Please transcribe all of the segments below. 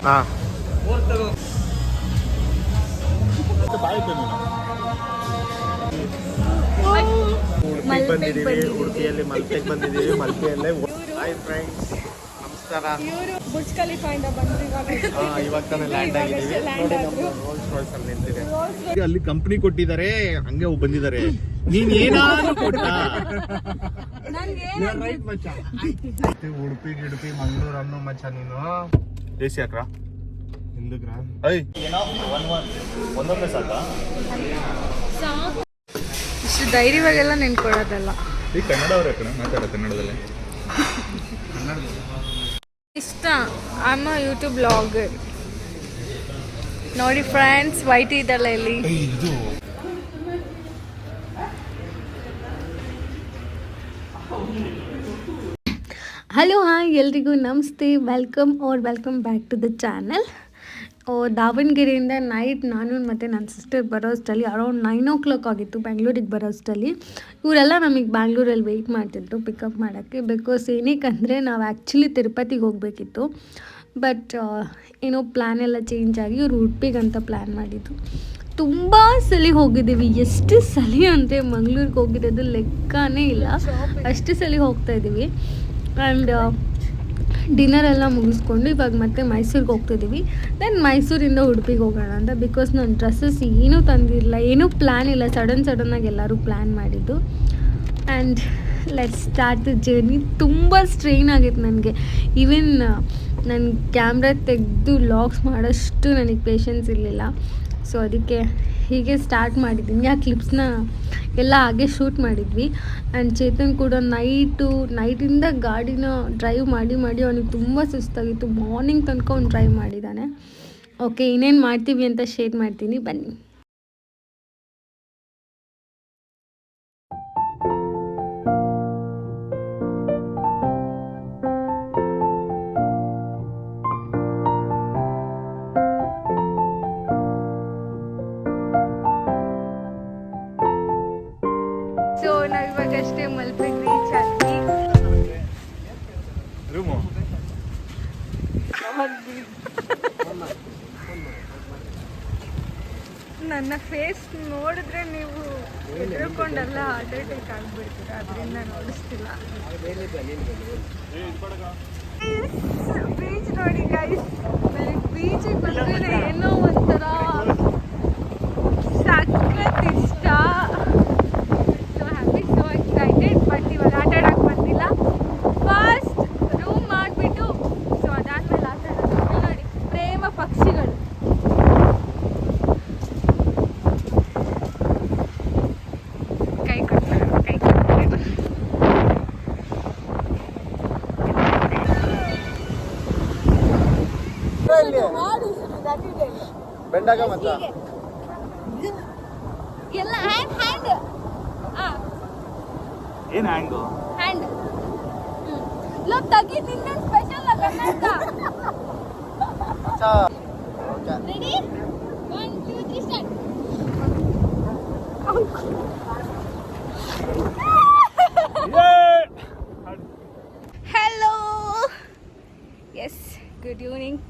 ಹಾಂ ಉಡುಪಿ ಬಂದಿದ್ದೀವಿ. ಉಡುಪಿಯಲ್ಲಿ ಮಲ್ಪೆಗೆ ಬಂದಿದ್ದೀವಿ. ಮಲ್ಪೆಯಲ್ಲೇ ಹಾಯ್ ಫ್ರೆಂಡ್ಸ್, ನಮಸ್ಕಾರ. ಬುರ್ಜ್ ಖಲೀಫಾಯಿಂದ ಬಂದ್ರಿ ಇವಾಗ ತಾನೇ ಲ್ಯಾಂಡ್ ಆಗಿದ್ದೀವಿ. ನೋಡಿ ನಮ್ಮ ರೋಲ್ಸ್ ರಾಯ್ಸ್ ಅಲ್ಲಿ ನಿಂತಿದೆ. ಅಲ್ಲಿ ಕಂಪ್ನಿ ಕೊಟ್ಟಿದ್ದಾರೆ, ಹಂಗೆ ಬಂದಿದ್ದಾರೆ. ನೀನ್ ಏನಾದ್ರು ಕೊಟ್ಟ ಉಡುಪಿ ಗಿಡುಪಿ ಮಂಗಳೂರು ಅನ್ನೋ ಮಚ್ಚ ನೀನು. ದೇಸಿ ಹಾಕ್ರ ಹಿಂದಕ್ರ ಒಂದೊಂದೇ ಸಾಕ. ಇಷ್ಟು ಧೈರ್ಯವಾಗೆಲ್ಲ ನೆನ್ಕೊಡೋದಲ್ಲ. ಈ ಕನ್ನಡ ಅವ್ರ ಮಾತಾಡೋ ಕನ್ನಡದಲ್ಲಿ ಇಷ್ಟ. ಅಮ್ಮ ಯೂಟ್ಯೂಬ್ ಬ್ಲಾಗರ್ ನೋಡಿ ಫ್ರೆಂಡ್ಸ್, ವೈಟ್ ಇದಲ್ಲ ಇಲ್ಲಿ. ಹಲೋ ಹಾಯ್ ಎಲ್ರಿಗೂ ನಮಸ್ತೆ, welcome back to the channel. ದಾವಣಗೆರೆಯಿಂದ ನೈಟ್ ನಾನು ಮತ್ತು ನನ್ನ ಸಿಸ್ಟರ್ ಬರೋಷ್ಟರಲ್ಲಿ ಅರೌಂಡ್ 9 o'clock ಆಗಿತ್ತು ಬ್ಯಾಂಗ್ಳೂರಿಗೆ ಬರೋಷ್ಟರಲ್ಲಿ. ಇವರೆಲ್ಲ ನಮಗೆ ಬ್ಯಾಂಗ್ಳೂರಲ್ಲಿ ವೆಯ್ಟ್ ಮಾಡ್ತಿದ್ರು ಪಿಕಪ್ ಮಾಡೋಕ್ಕೆ. ಬಿಕಾಸ್ ಏನಕ್ಕಂದರೆ ನಾವು ಆ್ಯಕ್ಚುಲಿ ತಿರುಪತಿಗೆ ಹೋಗಬೇಕಿತ್ತು. ಬಟ್ ಏನೋ ಪ್ಲ್ಯಾನ್ ಎಲ್ಲ ಚೇಂಜ್ ಆಗಿ ಇವ್ರು ಉಡುಪಿಗಂತ ಪ್ಲ್ಯಾನ್ ಮಾಡಿದ್ದು. ತುಂಬ ಸಲ ಹೋಗಿದ್ದೀವಿ. ಎಷ್ಟು ಸಲ ಅಂದರೆ ಮಂಗ್ಳೂರಿಗೆ ಹೋಗಿರೋದು ಲೆಕ್ಕನೇ ಇಲ್ಲ, ಅಷ್ಟು ಸಲ ಹೋಗ್ತಾಯಿದ್ದೀವಿ. ಆ್ಯಂಡ್ ಡಿನ್ನರ್ ಎಲ್ಲ ಮುಗಿಸ್ಕೊಂಡು ಇವಾಗ ಮತ್ತೆ ಮೈಸೂರಿಗೆ ಹೋಗ್ತಿದ್ದೀವಿ. ದೆನ್ ಮೈಸೂರಿಂದ ಉಡುಪಿಗೆ ಹೋಗೋಣ ಅಂತ. ಬಿಕಾಸ್ ನನ್ನ ಡ್ರೆಸ್ಸಸ್ ಏನೂ ತಂದಿರಲಿಲ್ಲ, ಏನೂ ಪ್ಲ್ಯಾನ್ ಇಲ್ಲ, ಸಡನ್ನಾಗಿ ಎಲ್ಲರೂ ಪ್ಲ್ಯಾನ್ ಮಾಡಿದ್ದು. And let's start the journey. ತುಂಬ ಸ್ಟ್ರೈನ್ ಆಗಿತ್ತು ನನಗೆ. ಈವನ್ ನನ್ನ ಕ್ಯಾಮ್ರಾ ತೆಗೆದು ಲಾಗ್ಸ್ ಮಾಡೋಷ್ಟು ನನಗೆ ಪೇಷನ್ಸ್ ಇರಲಿಲ್ಲ. ಸೊ ಅದಕ್ಕೆ ಹೀಗೆ ಸ್ಟಾರ್ಟ್ ಮಾಡಿದ್ದೀನಿ. ಆ ಕ್ಲಿಪ್ಸ್ನ ಎಲ್ಲ ಹಾಗೆ ಶೂಟ್ ಮಾಡಿದ್ವಿ. ಆ್ಯಂಡ್ ಚೇತನ್ ಕೂಡ ನೈಟಿಂದ ಗಾಡಿನ ಡ್ರೈವ್ ಮಾಡಿ ಅವನಿಗೆ ತುಂಬ ಸುಸ್ತಾಗಿತ್ತು. ಮಾರ್ನಿಂಗ್ ತನಕ ಅವ್ನು ಡ್ರೈವ್ ಮಾಡಿದ್ದಾನೆ. ಓಕೆ, ಇನ್ನೇನು ಮಾಡ್ತೀವಿ ಅಂತ ಶೇರ್ ಮಾಡ್ತೀನಿ, ಬನ್ನಿ. ಸೊ ನಾವು ಇವಾಗಷ್ಟೇ ಮಲ್ಪೆಗೆ ರೀಚ್ ಆದ್ವಿ. ನನ್ನ ಫೇಸ್ ನೋಡಿದ್ರೆ ನೀವು ಹೆದರ್ಕೊಂಡೆಲ್ಲ ಹಾರ್ಟ್ ಅಟ್ಯಾಕ್ ಆಗಿಬಿಡ್ತೀರ, ಅದರಿಂದ ನೋಡಿಸ್ತಿಲ್ಲ. ಬೀಚ್ ನೋಡಿ ಗೈಸ್, ಬೀಚಿಗೆ ಬಂದರೆ ಏನೋ ಒಂಥರ ಸಖತ್ ಇಷ್ಟ. ಬಟ್ ಇವಾಗ ಆಟ ಆಡೋಕ್ಕೆ ಬಂದಿಲ್ಲ. ಫಸ್ಟ್ ರೂಮ್ ಮಾಡಿಬಿಟ್ಟು ಸೊ ಅದಾದ್ಮೇಲೆ ಆಟ ಆಡೋದು. ನೋಡಿ ಪ್ರೇಮ ಪಕ್ಷಿಗಳು. ಕೈ ಕೊಡ್ತಾರೆ. ಬೆಂಡಾಗ ಮತ್ತ ಎಲ್ಲ ಹ್ಯಾಂಡ್ ಏನು ಹ್ಯಾಂಗು ಹ್ಯಾಂಡ್ ಲೋ ತಗಿ ನಿನ್ನ special Kannada. Ready 1 2 3 start. Hello, yes, good evening.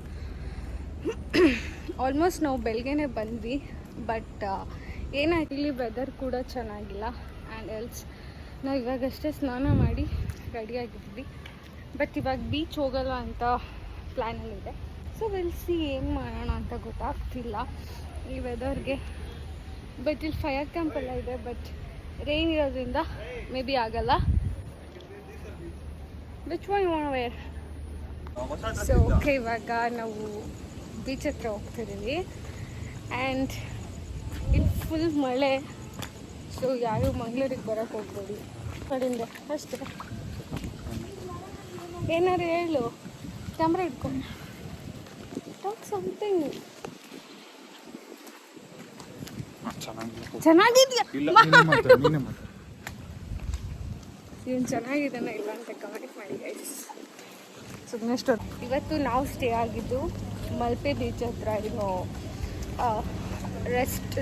Almost ನಾವು ಬೆಳಗ್ಗೆನೇ ಬಂದ್ವಿ. ಬಟ್ ಏನಾಯ್ತು, ಇಲ್ಲಿ ವೆದರ್ ಕೂಡ ಚೆನ್ನಾಗಿಲ್ಲ. ಆ್ಯಂಡ್ ಎಲ್ಸ್ ನಾವು ಇವಾಗಷ್ಟೇ ಸ್ನಾನ ಮಾಡಿ ರೆಡಿಯಾಗಿದ್ವಿ. ಬಟ್ ಇವಾಗ ಬೀಚ್ ಹೋಗಲ್ಲ ಅಂತ ಪ್ಲ್ಯಾನಲ್ಲಿದೆ. ಸೊ ವಿಲ್ ಸಿ ಏನು ಮಾಡೋಣ ಅಂತ ಗೊತ್ತಾಗ್ತಿಲ್ಲ ಈ ವೆದರ್ಗೆ. ಬಟ್ ಇಲ್ಲಿ ಫೈರ್ ಕ್ಯಾಂಪ್ ಎಲ್ಲ ಇದೆ. ಬಟ್ ರೈನ್ ಇರೋದ್ರಿಂದ ಮೇ ಬಿ ಆಗಲ್ಲ. Which one you want to wear? So okay, ಇವಾಗ ನಾವು ಬೀಚ್ ಹತ್ರ ಹೋಗ್ತಿದ್ದೀವಿ. ಆ್ಯಂಡ್ ಇಲ್ಲಿ ಫುಲ್ ಮಳೆ. ಸೊ ಯಾರು ಮಂಗಳೂರಿಗೆ ಬರೋಕ್ಕೆ ಹೋಗ್ಬೇಡಿ ಕಡೆಯಿಂದ ಅಷ್ಟೇ. ಏನಾರು ಹೇಳು, ಕ್ಯಾಮ್ರಾ ಇಟ್ಕೊಂಡು ಟಾಕ್ ಸಮಥಿಂಗ್. ಚೆನ್ನಾಗಿದ್ಯಾ? ಇವನು ಚೆನ್ನಾಗಿದ್ದಾನೆ ಇಲ್ಲ ಅಂತ ಕಮೆಂಟ್ ಮಾಡಿ ಗೈಸ್. ಸುಮ್ಮನೆ ಇವತ್ತು ನಾವು ಸ್ಟೇ ಆಗಿದ್ದು ಮಲ್ಪೆ ಬೀಚ್ ಹತ್ರ ಇರೋ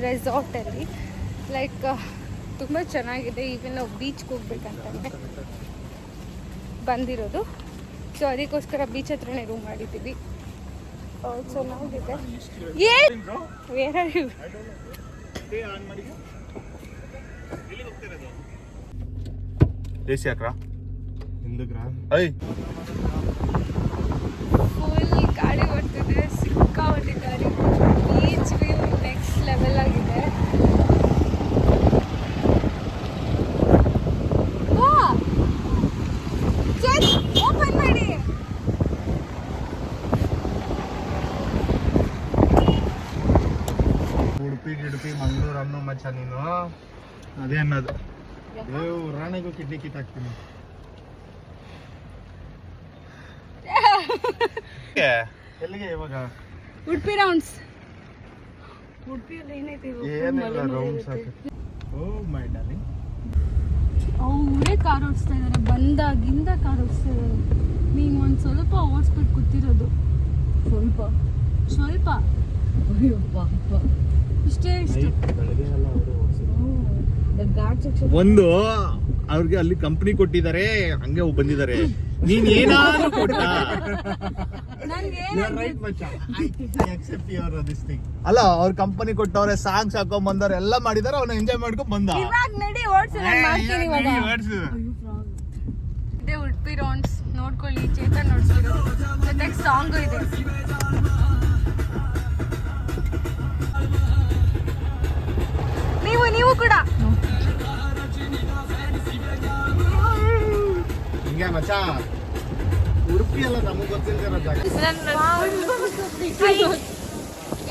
ರೆಸಾರ್ಟಲ್ಲಿ. ಲೈಕ್ ತುಂಬ ಚೆನ್ನಾಗಿದೆ. ಈವನ್ ನಾವು ಬೀಚ್ಗೆ ಹೋಗ್ಬೇಕಂತಂದರೆ ಬಂದಿರೋದು. ಸೊ ಅದಕ್ಕೋಸ್ಕರ ಬೀಚ್ ಹತ್ರನೇ ರೂಮ್ ಮಾಡಿದ್ದೀವಿ. ಆಲ್ಸೋ ನಾವಿದೆ. Where are you? ಎಸಿ ಹಾಕ್ರಾ ಹಿಂದಕ್ಕೆ ಐ ಫುಲ್ ಗಾಡಿ ಬರ್ತಿದೆ, ಸಿಕ್ಕಾಪಟ್ಟೆ ಗಾಡಿ. ಬೀಚ್ ವ್ಯೂ ನೆಕ್ಸ್ಟ್ ಲೆವೆಲ್ ಆಗಿದೆ. ಓಪನ್ ಮಾಡಿ. ಉಡುಪಿ ಮಂಗಳೂರು ಅನ್ನೋ ಮಚ್ಚ ನೀನು ಅದೇ ಅನ್ನೋದು. ರಾಣಿಗೂ ಕಿಡ್ನಿ ಕಿತ್ತಾಕ್ತೀನಿ. ಎಲ್ಲಿಗೆ ಇವಾಗ? ಉಡುಪಿ ರೌಂಡ್ಸ್. ಉಡುಪಿಯಲ್ಲಿ ಏನೈತಿ? ಏನಿಲ್ಲ ರೌಂಡ್ಸ್ ಹಾಕಿ. ಓ ಮೈ ಡಾರ್ಲಿಂಗ್, ಅವರೇ ಕಾರ್ ಓಡಿಸ್ತಾ ಇದ್ದಾರೆ, ಬಂದಾಗಿಂದ ಕಾರ್ ಓಡಿಸ್ತಾ ಇದ್ದಾರೆ. ನೀನು ಒಂದು ಸ್ವಲ್ಪ ಓಡಿಸ್ಬಿಟ್ಟು ಕೂತಿರೋದು. ಸ್ವಲ್ಪ ಇಷ್ಟೇ ಇಷ್ಟು. ಒಂದು ಅವ್ರಿಗೆ ಅಲ್ಲಿ ಕಂಪನಿ ಕೊಟ್ಟಿದ್ದಾರೆ, ಹಂಗೆ ಬಂದಿದ್ದಾರೆ. ನೀನ್ ಏನಾದ್ರು ಕೊಟ್ಟ ಅಲ್ಲ, ಅವ್ರ ಕಂಪನಿ ಕೊಟ್ಟವ್ರೆ, ಸಾಂಗ್ಸ್ ಹಾಕೊಂಡ್ ಬಂದವ್ರೆ, ಎಲ್ಲ ಮಾಡಿದಾರೆ. ಅವ್ನ ಎಂಜಾಯ್ ಮಾಡ್ಕೊಂಡ್ ಬಂದ. ಇದೆ ಉಡುಪಿ ರೌಂಡ್ಸ್, ನೋಡ್ಕೊಳ್ಳಿ. ಚೇತನ್ ನೋಡ್ಸಿರೋ ಜೊತೆಗೆ ಸಾಂಗು ಇದೆ. ನೀವು ಕೂಡ ಹಿಂಗೆ ಮಚ್ಚ. ಉಡುಪಿ ಎಲ್ಲ ನಮಗ್ ಗೊತ್ತಿಲ್ದಿರೋ ಜಾಗ.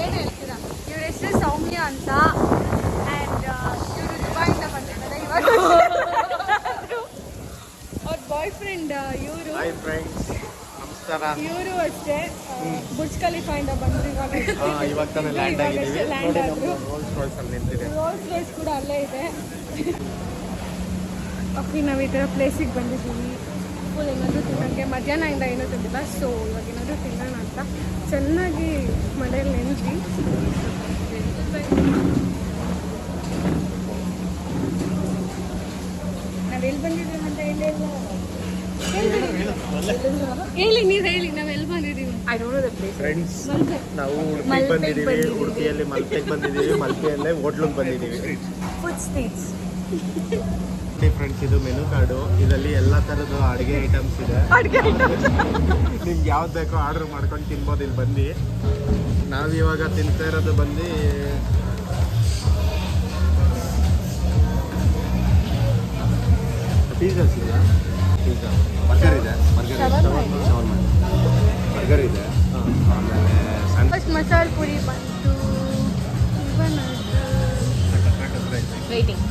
ಏನ್ ಹೇಳ್ತೀರಾ? ಇವ್ರ ಹೆಸರು ಸೌಮ್ಯ ಅಂತ. ಅಂಡ್ ಇವರು ದುಬೈಯಿಂದ ಬಂದಿದ್ದಾರೆ. ಇವಾಗ ಅವ್ರ ಬಾಯ್ ಫ್ರೆಂಡ್ ಇವರು. ಹಾಯ್ ಫ್ರೆಂಡ್ಸ್, ನಮಸ್ಕಾರ. ಇವರು ಅಷ್ಟೇ ಬುರ್ಜ್ ಖಲೀಫಾ ಇಂದ ಬಂದ್ರು. ಇವಾಗ ತಾನೇ ಲ್ಯಾಂಡ್ ಆಗಿದ್ದೀವಿ. ಲ್ಯಾಂಡ್ ಆದ್ರು. ರೋಲ್ಸ್ ರಾಯ್ಸ್ ಅಲ್ಲಿ ನಿಂತಿದೆ. ರೋಲ್ಸ್ ರಾಯ್ಸ್ ಕೂಡ ಅಲ್ಲೇ ಇದೆ. ಓಕೆ, ನಾವು ಈ ಥರ ಪ್ಲೇಸಿಗೆ ಬಂದಿದ್ದೀವಿ. ಫುಲ್ ಏನಾದರೂ ತಿನ್ನೋಕ್ಕೆ ಮಧ್ಯಾಹ್ನದಿಂದ ಏನೂ ತಿಂದಿಲ್ಲ. ಸೊ ಇವಾಗ ಏನಾದರೂ ತಿನ್ನೋಣ ಅಂತ ಚೆನ್ನಾಗಿ ಮನೆಯಲ್ಲಿ ನೆನೆದ್ವಿ. ನಾವು ಎಲ್ಲಿ ಬಂದಿದ್ದೀವಿ ಅಂತ ಹೇಳಿ, ನೀವು ಹೇಳಿ, ನಾವು ಎಲ್ಲಿ ಬಂದಿದ್ದೀವಿ? ಫ್ರೆಂಡ್ಸ್, ನಾವು ಉಡುಪಿಗೆ ಬಂದಿದ್ದೀವಿ. ಉಡುಪಿಯಲ್ಲಿ ಮಲ್ಪೆಗೆ ಬಂದಿದ್ದೀವಿ. ಮಲ್ಪೆಯಲ್ಲೇ ಹೋಟ್ಲಿಗೆ ಬಂದಿದ್ದೀವಿ. Food streets. ಫ್ರೆಂಡ್ಸ್, ಇದು ಮೆನು ಕಾರ್ಡು. ಇದರಲ್ಲಿ ಎಲ್ಲ ಥರದ ಅಡುಗೆ ಐಟಮ್ಸ್ ಇದೆ. ನಿಮ್ಗೆ ಯಾವ್ದು ಬೇಕೋ ಆರ್ಡರ್ ಮಾಡ್ಕೊಂಡು ತಿನ್ಬೋದು ಇಲ್ಲಿ ಬಂದು. ನಾವಿವಾಗ ತಿಂತಾ ಇರೋದು ಬಂದು ಪಿಜ್ಜಾಸ್ ಇದೆ. ಪಿಜ್ಜಾ, ಬರ್ಗರ್ ಇದೆ. ಬರ್ಗರ್ ಇದೆ. ಆಮೇಲೆ ಫಸ್ಟ್ ಮಸಾಲೆ ಪುರಿ ಬಂತು. ವೇಟಿಂಗ್.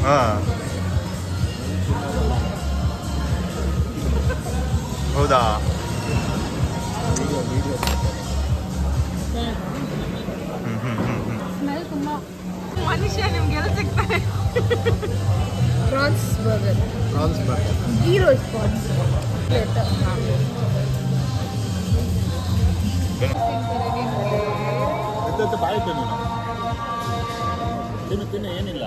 ಹಾಂ ಹೌದಾ? ಸ್ಮೆಲ್ ತುಂಬ ಮನುಷ್ಯ ನಿಮ್ಗೆ ಎಲ್ಲ ಸಿಗ್ತಾರೆ. Prawns burger, ghee roast prawns ಬಾಯಿ ತಿನ್ನು ಏನಿಲ್ಲ.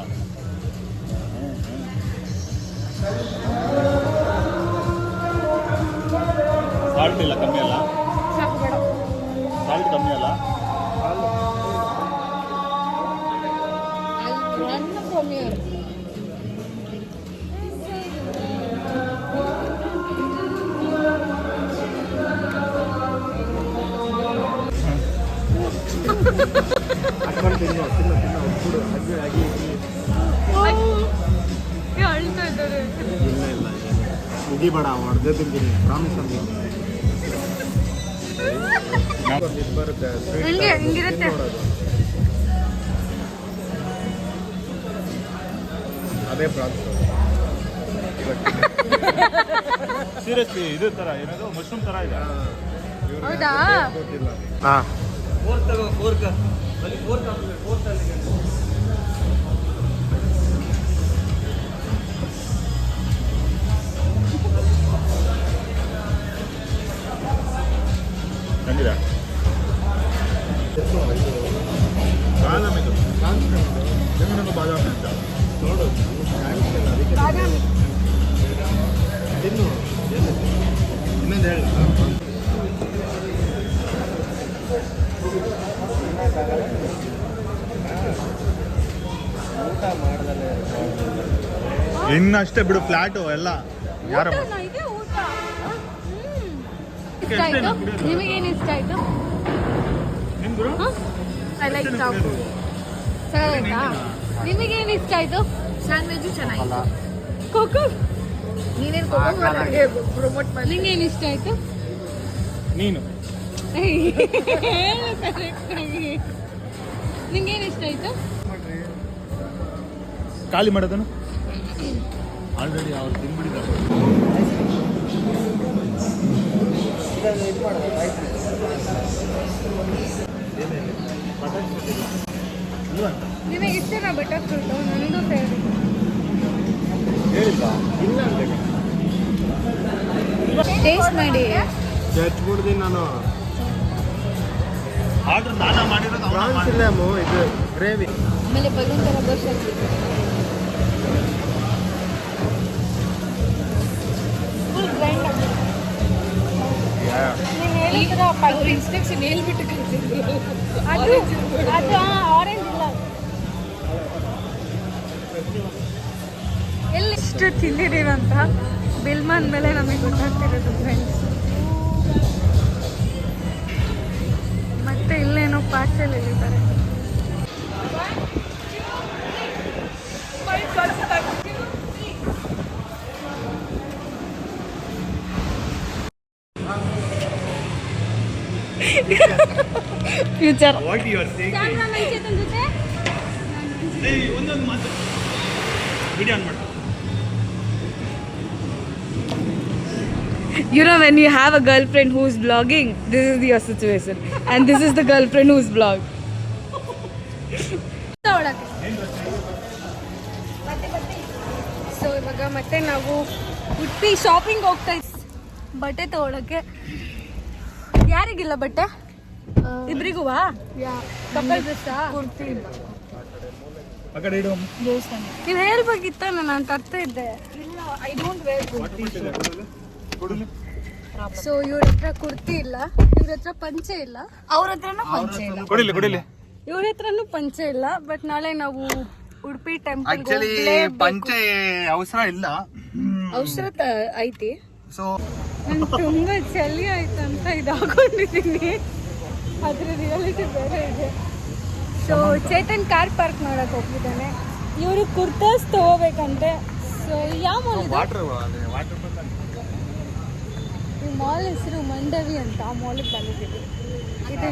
ಸಾಲ್ಟ್ ಇಲ್ಲ, ಕಮ್ಮಿ ಅಲ್ಲ? ಸಾಕು ಬೇಡ. ಸಾಲ್ಟ್ ಕಮ್ಮಿ ಅಲ್ಲ? ಅಳ್ತಾ ಇದ್ದಾರೆ. ಮುಗಿಬೇಡ, ಹೊಡೆದೇ ತಿಂತೀನಿ, ಪ್ರಾಮಿಸ್ ಅಂತ. ಹಿಂಗೆ ಹಿಂಗಿರುತ್ತೆ. ಅದೇ ಪ್ರಾನ್ಸ್. ಸೀರಿಯಸ್ಲಿ ಇದು ಥರ ಏನದು ಮಶ್ರೂಮ್ ಥರ ಇದೆ. ಹೌದಾ? ಹಾಂ ಹೆಂಗಿದೆ? ಬಾದಾಮಿ ಇದು. ತೆಂಗಿನ ಬಾದಾಮಿ ಅಂತ ನೋಡು. ಬಾದಾಮಿ ತಿನ್ನು. ಇನ್ನೊಂದು ಹೇಳಿ. ಊಟ ಮಾಡ್ದಲೇ ಇನ್ನಷ್ಟೇ ಬಿಡು, ಫ್ಲಾಟು ಎಲ್ಲ ಯಾರ ಊಟನಾ ಇದೆ? ಊಟ ಇಷ್ಟ ಆಯ್ತು? ನಿಮಗೇನು ಇಷ್ಟ ಆಯ್ತು? ಐ ಲೈಕ್ ಚಾಕು. ಚೆನ್ನಾಗಾಯ್ತಾ? ನಿಮಗೇನು ಇಷ್ಟ ಆಯ್ತು? ಸ್ಯಾಂಡ್ವಿಚ್ ಚೆನ್ನಾಗಿತ್ತು. ಕೋಕೋ ನೀನೇನು ಕೋಕೋ ಪ್ರಮೋಟ್ ಮಾಡಿ. ನಿಂಗೇನು ಇಷ್ಟ ಆಯ್ತು? ನೀನು ಹೇಳು ಕರೆಕ್ಟಾಗಿ. ನಿಂಗೇನು ಇಷ್ಟ ಆಯ್ತು? ಖಾಲಿ ಮಾಡೋದನ್ನು ಆಲ್ರೆಡಿ ಅವ್ರು ತಿನ್ಬಿಟ್ಟಿದ್ದಾರೆ. ನಿಮಗೆ ಇಷ್ಟನಾ ಬಟರ್ ಫ್ರೂಟು? ನನಗೂ ಫೇವ್ರೇಟ್. ಹೇಳಿಲ್ಲ ಇಲ್ಲ ಅನ್ಬೇಕು. ಟೇಸ್ಟ್ ಮಾಡಿ. ಚಚ್ಬಿಡ್ತೀನಿ ನಾನು. ಆರ್ಡ್ರ್ ನಾನಾ ಮಾಡಿರೋದು ಪ್ರಾನ್ಸ್ ಇಲ್ಲಮು ಇದು ಗ್ರೇವಿ. ಆಮೇಲೆ ಬಲೂನ್ ಥರ ದೋಸೆ ಫುಲ್ ಗ್ರೈಂಡ್ ಆಗಿದೆ. ನೀನು ಹೇಳಿದ್ರೆ ಇನ್ಸ್ಟ್ರಕ್ಷನ್ ಹೇಳ್ಬಿಟ್ಟು ಕಳಿಸಿದ್ರು. ಅದು ಆರೆಂಜ್ ಇಲ್ಲ. ಎಲ್ಲಿ ಇಷ್ಟು ತಿಂದಿದ್ದೀರಂತ ಬಿಲ್ಮನ್ ಮೇಲೆ ನಮಗೆ ಗೊತ್ತಾಗ್ತಿರೋದು ಫ್ರೆಂಡ್ಸ್. ಮತ್ತೆ ಇಲ್ಲೇನೋ ಪಾರ್ಸೆಲ್ ಹೇಳಿದ್ದಾರೆ. Future what you are saying? ಒಂದೊಂದು ಮಾತು ವಿಡಿಯೋ ಆನ್ ಮಾಡು. You know, when you have a girlfriend who's vlogging, this is your situation. And this is the girlfriend who's vlog. So ಇವಾಗ ಮತ್ತೆ ನಾವು ಉಡುಪಿ ಶಾಪಿಂಗ್ ಹೋಗ್ತಾ ಇದ್ವಿ ಬಟ್ಟೆ ತಗೊಳಕ್ಕೆ. ಯಾರಿಗಿಲ್ಲ ಬಟ್ಟೆ? ಇಬ್ರಿಗುವಾ? ಕಪಲ್ ಡ್ರೆಸ್ಸಾ? ಕುರ್ತಿ ಇಲ್ಲ. ಆ ಕಡೆ ಇಡು. ನೀವು ಹೇಳ್ಬೇಕಿತ್ತ, ನಾನು ತರ್ತಾ ಇದ್ದೆ. ಇಲ್ಲ, ಐ ಡೋಂಟ್ ವೇರ್. ಸೊ ಇವ್ರ ಹತ್ರ ಕುರ್ತಿ ಇಲ್ಲ, ಇವ್ರ ಹತ್ರ ಪಂಚೆ ಇಲ್ಲ, ಅವ್ರ ಹತ್ರನೂ ಪಂಚೆ ಇಲ್ಲ, ಕುಡಿಲಿ ಇವ್ರ ಹತ್ರನೂ ಪಂಚೆ ಇಲ್ಲ. ಬಟ್ ನಾಳೆ ನಾವು ಉಡುಪಿ ಟೆಂಪಲ್ ಆಕ್ಚುಲಿ ಪಂಚೆ ಅವಸರ ಇಲ್ಲ, ಅವಸರ ಐತಿ. ಸೊ ನಂಗೆ ತುಂಬಾ ಚಳಿ ಆಯ್ತು ಅಂತ ಇದು ಹಾಕೊಂಡಿದ್ದೀನಿ. ಅದ್ರ ರಿಯಾಲಿಟಿ ಬೇರೆ ಇದೆ. ಸೊ ಚೇತನ್ ಕಾರ್ ಪಾರ್ಕ್ ಮಾಡಕ್ ಹೋಗಿದ್ದಾನೆ. ಇವರು ಕುರ್ತಾಸ್ ತಗೋಬೇಕಂತೆ. ಸೊ ಯಾವ ಮಾಲ್ ಇದೆ? ಈ ಮಾಲ್ ಹೆಸರು ಮಂಡವಿ ಅಂತ. ಆ ಮಾಲಿಗೆ ಬಂದಿದ್ದೀವಿ. ಇದೆ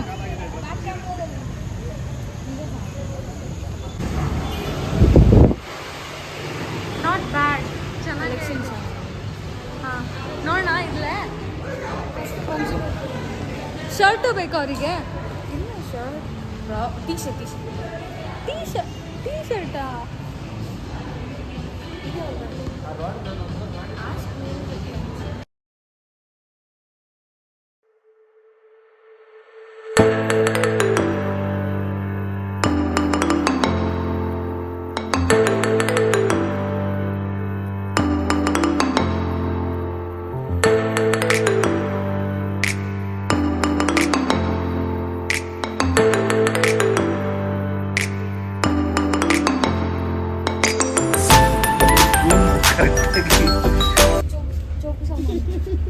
ಶರ್ಟು ಬೇಕು ಅವರಿಗೆ ಟೀ ಶರ್ಟ್ ಟೀ ಶರ್ಟಾ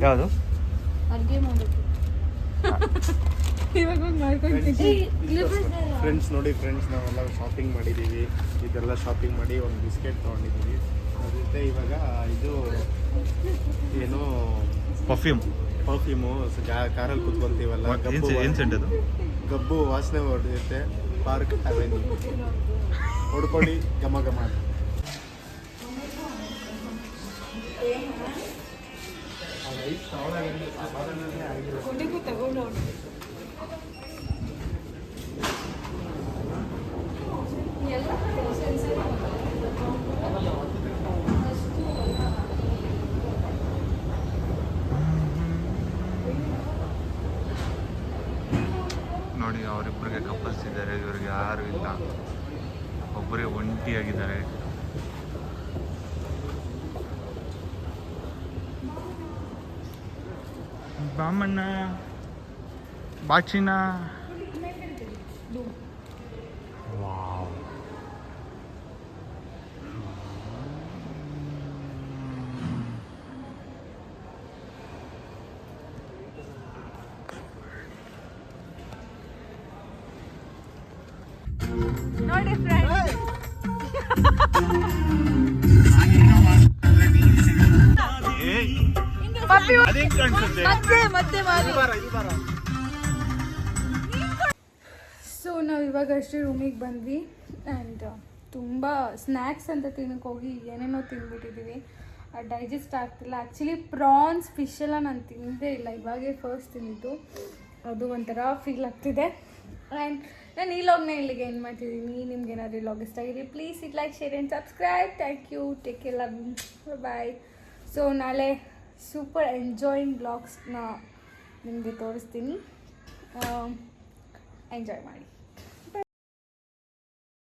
ಯಾವುದು ಅಡುಗೆ ಮಾಡೋದು ಇವಾಗ ಹೋಗಿ ಮಾಡ್ಕೊಂತೀನಿ ಫ್ರೆಂಡ್ಸ್ ನೋಡಿ ಫ್ರೆಂಡ್ಸ್ ನಾವೆಲ್ಲ ಶಾಪಿಂಗ್ ಮಾಡಿದ್ದೀವಿ. ಇದೆಲ್ಲ ಶಾಪಿಂಗ್ ಮಾಡಿ ಒಂದು ಬಿಸ್ಕೆಟ್ ತೊಗೊಂಡಿದ್ದೀವಿ. ಅದ್ರ ಜೊತೆ ಇವಾಗ ಇದು ಏನು ಪರ್ಫ್ಯೂಮು ಕಾರಲ್ಲಿ ಕುತ್ಕೊಂತೀವಲ್ಲ ಏನು ಸೆಂಟ್ ಅದು ಗಬ್ಬು ವಾಸನೆ ಹೊಡೆಯುತ್ತೆ. ಪಾರ್ಕ್ ಅವೆನ್ಯೂ ಹೊಡ್ಕೊಳ್ಳಿ ಘಮ ಘಮ ಅಂತ. ನೋಡಿ ಅವರಿಬ್ಬರಿಗೆ ಕಪಲ್ಸ್ ಇದ್ದಾರೆ, ಇವ್ರಿಗೆ ಯಾರು ಇಲ್ಲ, ಒಬ್ಬರೇ ಒಂಟಿಯಾಗಿದ್ದಾರೆ. ಬಾಮಣ್ಣ ಬಾಚಿನ ವಾವ್ ನೋಡಿ ಫ್ರೆಂಡ್ಸ್ ಮತ್ತೆ ಸೊ ನಾವು ಇವಾಗ ಅಷ್ಟೇ ರೂಮಿಗೆ ಬಂದ್ವಿ ಆ್ಯಂಡ್ ತುಂಬ ಸ್ನ್ಯಾಕ್ಸ್ ಅಂತ ತಿನ್ನಕ್ಕೆ ಹೋಗಿ ಏನೇನೋ ತಿಂದ್ಬಿಟ್ಟಿದ್ದೀವಿ. ಡೈಜೆಸ್ಟ್ ಆಗ್ತಿಲ್ಲ. ಆ್ಯಕ್ಚುಲಿ ಪ್ರಾನ್ಸ್ ಫಿಶ್ ಎಲ್ಲ ನಾನು ತಿಂದೇ ಇಲ್ಲ, ಇವಾಗೇ ಫಸ್ಟ್ ತಿಂದಿದ್ದು. ಅದು ಒಂಥರ ಫೀಲ್ ಆಗ್ತಿದೆ. ಆ್ಯಂಡ್ ನಾನು ಈ ಲಾಗ್ನ ಇಲ್ಲಿಗೆ ಏನು ಮಾಡ್ತಿದ್ದೀನಿ. ನಿಮ್ಗೆ ಏನಾದರೂ ಲಾಗ್ ಇಷ್ಟ ಆಗಿದೆ please it like share and subscribe. Thank you, take care, love you, bye. So ನಾಳೆ ಸೂಪರ್ ಎಂಜಾಯಿಂಗ್ ಬ್ಲಾಗ್ಸ್ನ ನಿಮಗೆ ತೋರಿಸ್ತೀನಿ. ಎಂಜಾಯ್ ಮಾಡಿ.